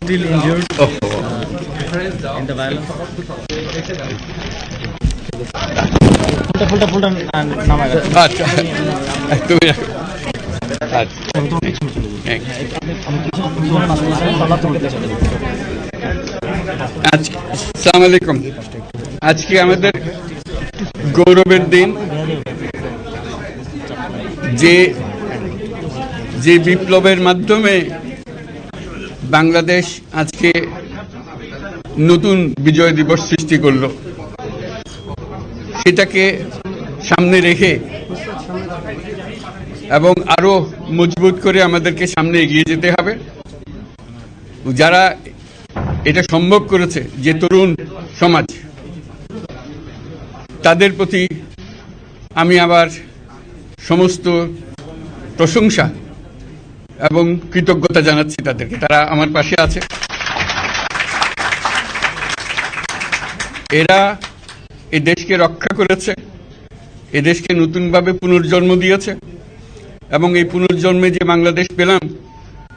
still injured in the violence. ফুলটা নামায় আচ্ছা তুমি আসসালামু আলাইকুম। আজকে আমাদের গৌরবের দিন, যে বিপ্লবের মাধ্যমে বাংলাদেশ আজকে নতুন বিজয় দিবস সৃষ্টি করল, সেটাকে সামনে রেখে এবং আরো মজবুত করে আমাদেরকে সামনে এগিয়ে যেতে হবে। যারা এটা সম্ভব করেছে, যে তরুণ সমাজ, তাদের প্রতি আমি আবার সমস্ত প্রশংসা এবং কৃতজ্ঞতা জানাচ্ছি তাদেরকে। তারা আমার পাশে আছে। এরা এই দেশকে রক্ষা করেছে, এই দেশকে নতুনভাবে পুনর্জন্ম দিয়েছে এবং এই পুনর্জন্মে যে বাংলাদেশ পেলাম,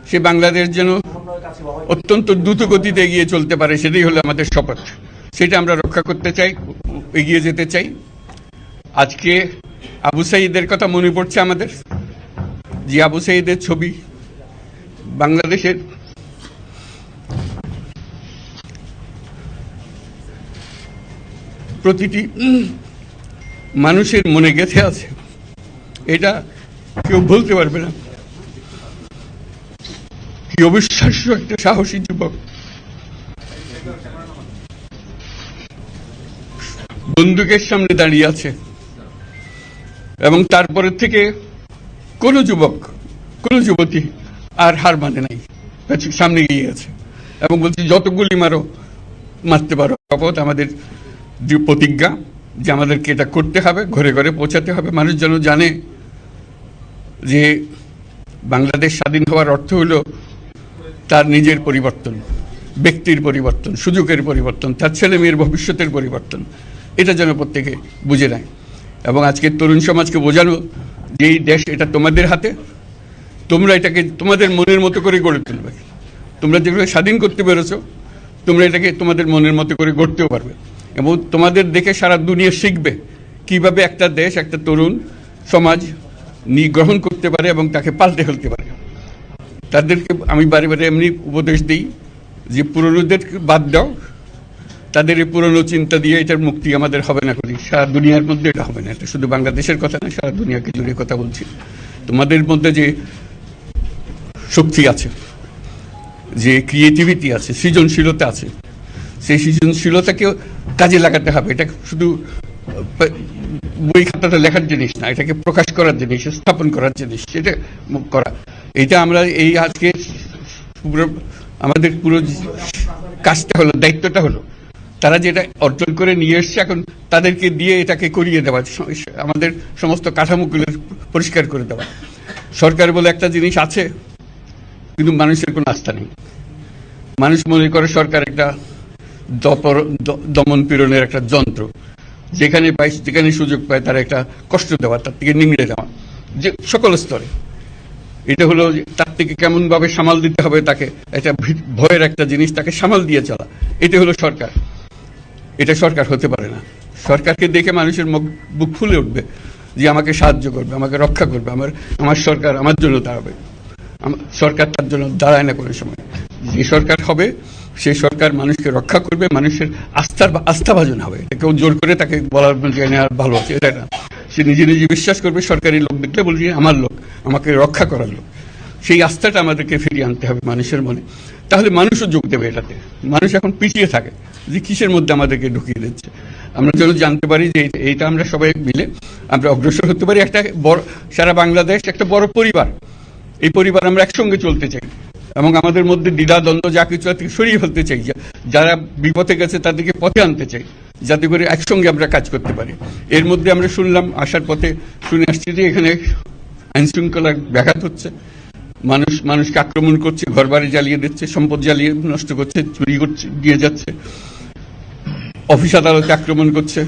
সে বাংলাদেশ যেন অত্যন্ত দ্রুত গতিতে এগিয়ে চলতে পারে, সেটাই হলো আমাদের শপথ। সেটা আমরা রক্ষা করতে চাই, এগিয়ে যেতে চাই। আজকে আবু সাঈদের কথা মনে পড়ছে আমাদের, যে আবু সাঈদের ছবি বাংলাদেশের প্রতিটি মানুষের মনে গেঁথে আছে, এটা কেউ বলতে পারবে না। কি অবিশ্বাস্য একটা সাহসী যুবক, বন্দুকের সামনে দাঁড়িয়ে আছে এবং তারপরে থেকে কোন যুবক, কোন যুবতী আর হার মানে নাই, সামনে গিয়ে আছে এবং বলছি যত গুলি মারো, মারতে পারো। শপথ আমাদের প্রতিজ্ঞা যে আমাদেরকে এটা করতে হবে, ঘরে ঘরে পৌঁছাতে হবে। মানুষ যেন জানে যে বাংলাদেশ স্বাধীন হওয়ার অর্থ হলো তার নিজের পরিবর্তন, ব্যক্তির পরিবর্তন, সুযোগের পরিবর্তন, তার ছেলে মেয়ের ভবিষ্যতের পরিবর্তন। এটা যেন প্রত্যেকে বুঝে নেয় এবং আজকের তরুণ সমাজকে বোঝানো যে এই দেশ এটা তোমাদের হাতে, তোমরা এটাকে তোমাদের মনের মতো করে গড়ে তুলবে। তোমরা যেভাবে স্বাধীন করতে পেরেছো, তোমরা এটাকে তোমাদের মনের মতো করে গড়তেও পারবে এবং তোমাদের দেখে সারা দুনিয়া শিখবে কিভাবে একটা দেশ, একটা তরুণ সমাজ গ্রহণ করতে পারে এবং তাকে পাল্টে ফেলতে পারে। তাদেরকে আমি বারে বারে এমনি উপদেশ দিই যে পুরনোদের বাদ দাও, তাদের এই পুরনো চিন্তা দিয়ে এটার মুক্তি আমাদের হবে না। করি সারা দুনিয়ার মধ্যে এটা হবে না। এটা শুধু বাংলাদেশের কথা না, সারা দুনিয়াকে জুড়ে কথা বলছি। তোমাদের মধ্যে যে শক্তি আছে, যে ক্রিয়েটিভিটি আছে, সৃজনশীলতা আছে, সেই সৃজনশীলতাকেও কাজে লাগাতে হবে। এটা শুধু বই খাতাটা লেখার জিনিস না, এটাকে প্রকাশ করার জিনিস, স্থাপন করার জিনিস, সেটা করা। এটা আমরা এই আজকে আমাদের পুরো কাজটা হলো, দায়িত্বটা হলো তারা যেটা অর্জন করে নিয়ে এসছে, এখন তাদেরকে দিয়ে এটাকে করিয়ে দেওয়া, আমাদের সমস্ত কাঠামোগুলো পরিষ্কার করে দেওয়া। সরকার বলে একটা জিনিস আছে, কিন্তু মানুষের কোনো আস্থা নেই। মানুষ মনে করে সরকার একটা দমন পীড়নের একটা যন্ত্র, যেখানে পায়, যেখানে সুযোগ পায় তার একটা কষ্ট দেওয়া, তার থেকে নিংড়ে দেওয়া, যে সকল স্তরে। এটা হলো তার থেকে কেমন ভাবে সামাল দিতে হবে তাকে, একটা ভয়ের একটা জিনিস, তাকে সামাল দিয়ে চলা। এটা হলো সরকার। এটা সরকার হতে পারে না। সরকারকে দেখে মানুষের বুক ফুলে উঠবে যে আমাকে সাহায্য করবে, আমাকে রক্ষা করবে, আমার সরকার আমার জন্য দাঁড়াবে। সরকার তার জন্য দাঁড়ায় না কোনো সময়। যে সরকার হবে, সেই সরকার মানুষকে রক্ষা করবে, মানুষের আস্থাভাজন হবে। কেউ জোর করে তাকে বলার ভালো আছে এটা না। সে নিজে নিজে বিশ্বাস করবে, সরকারি লোক দেখলে বলছে আমার লোক, আমাকে রক্ষা করার লোক। সেই আস্থাটা আমাদেরকে ফিরিয়ে আনতে হবে মানুষের মনে। তাহলে মানুষও যোগ দেবে এটাতে। মানুষ এখন পিছিয়ে থাকে যে কিসের মধ্যে আমাদেরকে ঢুকিয়ে দিচ্ছে। আমরা যেন জানতে পারি যে এইটা আমরা সবাই মিলে আমরা অগ্রসর হতে পারি। একটা বড়, সারা বাংলাদেশ একটা বড় পরিবার। এই পরিবার আমরা একসঙ্গে চলতে চাই এবং আমাদের মধ্যে দ্বিধা দ্বন্দ্ব যা কিছু থেকে সরিয়ে ফেলতে চাই। যারা বিপথে গেছে তাদেরকে পথে আনতে চাই, যাতে করে একসঙ্গে আমরা কাজ করতে পারি। এর মধ্যে আমরা শুনলাম, আসার পথে শুনে আসছি যে এখানে আইন শৃঙ্খলার ব্যাঘাত হচ্ছে, মানুষকে আক্রমণ করছে, ঘরবাড়ি জ্বালিয়ে দিচ্ছে, সম্পদ জ্বালিয়ে নষ্ট করছে, চুরি করছে, দিয়ে যাচ্ছে, অফিস আদালতে আক্রমণ করছে,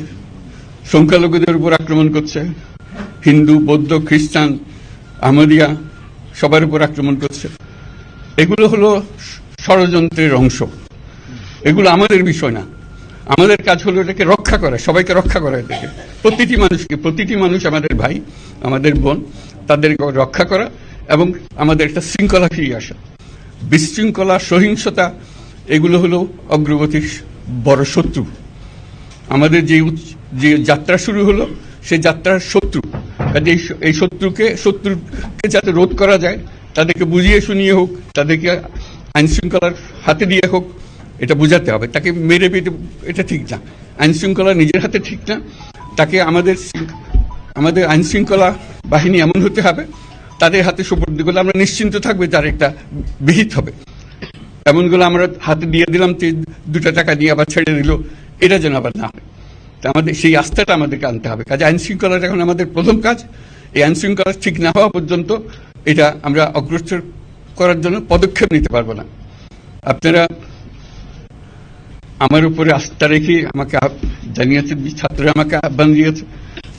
সংখ্যালঘুদের উপর আক্রমণ করছে, হিন্দু, বৌদ্ধ, খ্রিস্টান, আহমদিয়া সবার উপর আক্রমণ করছে। এগুলো হলো ষড়যন্ত্রের অংশ। এগুলো আমাদের বিষয় না। আমাদের কাজ হলো এটাকে রক্ষা করা, সবাইকে রক্ষা করা, এটাকে প্রতিটি মানুষ আমাদের ভাই, আমাদের বোন, তাদেরকে রক্ষা করা এবং আমাদের একটা শৃঙ্খলা ফিরিয়ে আসা। বিশৃঙ্খলা, সহিংসতা এগুলো হলো অগ্রগতির বড় শত্রু। আমাদের যে যাত্রা শুরু হলো সেই যাত্রার শত্রু। কাজে এই শত্রুকে যাতে রোধ করা যায়, তাদেরকে বুঝিয়ে শুনিয়ে হোক, তাদেরকে আইন শৃঙ্খলার হাতে দিয়ে হোক, এটা বুঝাতে হবে। তাকে মেরে পেটে এটা ঠিক না, আইন শৃঙ্খলা নিজের হাতে ঠিক না। তাকে আমাদের আইন শৃঙ্খলা বাহিনী এমন হতে হবে, তাদের হাতে সুপর্দ করলে আমরা নিশ্চিন্ত থাকবে তার একটা বিহিত হবে। এমনগুলো আমরা হাতে দিয়ে দিলাম, 2 টাকা দিয়ে আবার ছেড়ে দিল, এটা যেন আবার না হয়। তা আমাদের সেই আস্থাটা আমাদেরকে আনতে হবে। কাজে আইন শৃঙ্খলাটা এখন আমাদের প্রথম কাজ। এই আইন শৃঙ্খলা ঠিক না হওয়া পর্যন্ত এটা আমরা অগ্রসর করার জন্য পদক্ষেপ নিতে পারবো না। আপনারা আমার উপরে আস্থা রেখে আমাকে জানিয়েছেন, ছাত্ররা আমাকে আহ্বান দিয়েছে,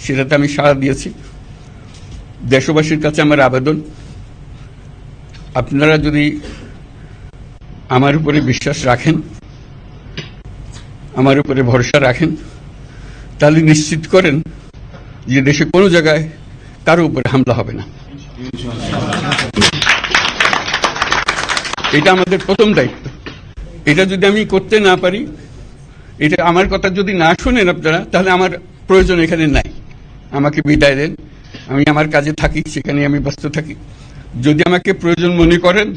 সেটাতে আমি সাড়া দিয়েছি। দেশবাসীর কাছে আমার আবেদন, আপনারা যদি আমার উপরে বিশ্বাস রাখেন, আমার উপরে ভরসা রাখেন, তাহলে নিশ্চিত করেন যে দেশে কোনো জায়গায় কারো উপরে হামলা হবে না। এটা আমাদের প্রথম দায়িত্ব। এটা যদি আমি করতে না পারি, এটা আমার কথা যদি না শোনেন আপনারা, তাহলে আমার প্রয়োজন এখানে নাই। আমাকে বিদায় দেন, আমি আমার কাজে থাকি, সেখানে আমি ব্যস্ত থাকি। যদি আমাকে প্রয়োজন মনে করেন,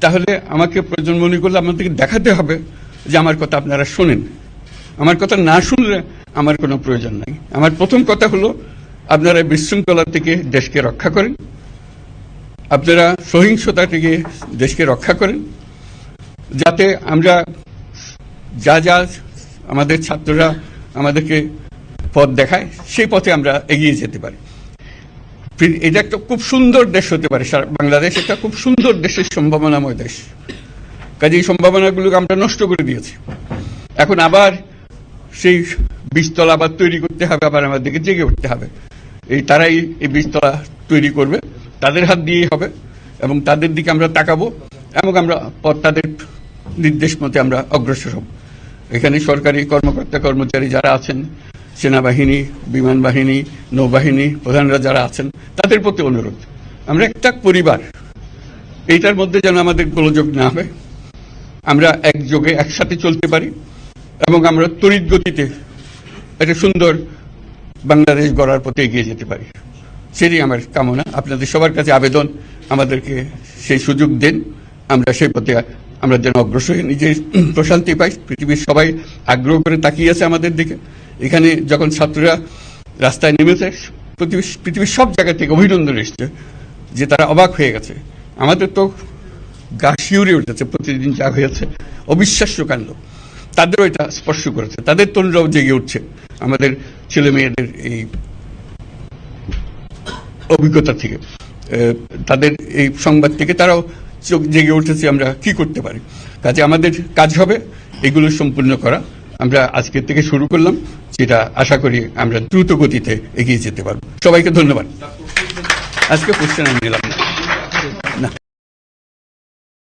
তাহলে আমাকে প্রয়োজন মনে করলে আপনাদেরকে দেখাতে হবে যে আমার কথা আপনারা শোনেন। আমার কথা না শুনলে আমার কোনো প্রয়োজন নাই। আমার প্রথম কথা হলো, আপনারা বিশৃঙ্খলা থেকে দেশকে রক্ষা করেন, আপনারা সহিংসতা থেকে দেশকে রক্ষা করেন, যাতে আমরা যা আমাদের ছাত্ররা আমাদেরকে পথ দেখায়, সেই পথে আমরা এগিয়ে যেতে পারি। এটা একটা খুব সুন্দর দেশ হতে পারে, বাংলাদেশ একটা খুব সুন্দর দেশের সম্ভাবনাময় দেশ। কাজে এই সম্ভাবনাগুলোকে আমরা নষ্ট করে দিয়েছি। এখন আবার সেই বীজতলা আবার তৈরি করতে হবে, আবার আমাদেরকে জেগে উঠতে হবে। তারাই এই বীজতলা তৈরি করবে, তাদের হাত দিয়েই হবে, এবং তাদের দিকে আমরা তাকাবো এবং আমরা তাদের নির্দেশ মতে আমরা অগ্রসর হব। এখানে সরকারি কর্মকর্তা কর্মচারী যারা আছেন, সেনাবাহিনী, বিমান বাহিনী, নৌবাহিনী প্রধানরা যারা আছেন, তাদের প্রতি অনুরোধ, আমরা একটা পরিবার, এইটার মধ্যে যেন আমাদের গোলযোগ না হয়, আমরা একযোগে একসাথে চলতে পারি এবং আমরা তড়িৎ গতিতে একটা সুন্দর বাংলাদেশ গড়ার পথে এগিয়ে যেতে পারি। সেটাই আমার কামনা। আপনাদের সবার কাছে আবেদন, আমাদেরকে সেই সুযোগ দেন, আমরা সেই পথে আমরা যেন অগ্রসর হয়ে নিজের প্রশান্তি পাই। পৃথিবীর সবাই আগ্রহ করে তাকিয়ে আছে আমাদের দিকে। এখানে যখন ছাত্ররা রাস্তায় নেমেছে, পৃথিবীর সব জায়গা থেকে অভিনন্দন এসছে, যে তারা অবাক হয়ে গেছে। আমাদের তো গা শিউরে উঠেছে, প্রতিদিন যা হয়েছে অবিশ্বাস্য কাণ্ড। তাদেরও এটা স্পর্শ করেছে, তাদের তরুণরাও জেগে উঠছে আমাদের ছেলে মেয়েদের এই অভিজ্ঞতা থেকে, তাদের এই সংবাদ থেকে তারাও চোখ জেগে উঠেছে আমরা কি করতে পারি। কাজে আমাদের কাজ হবে এগুলো সম্পূর্ণ করা। আমরা আজকে থেকে শুরু করলাম, যেটা আশা করি আমরা দ্রুত গতিতে এগিয়ে যেতে পারবো। সবাইকে ধন্যবাদ। আজকে কোশ্চেন আমি নিলাম না।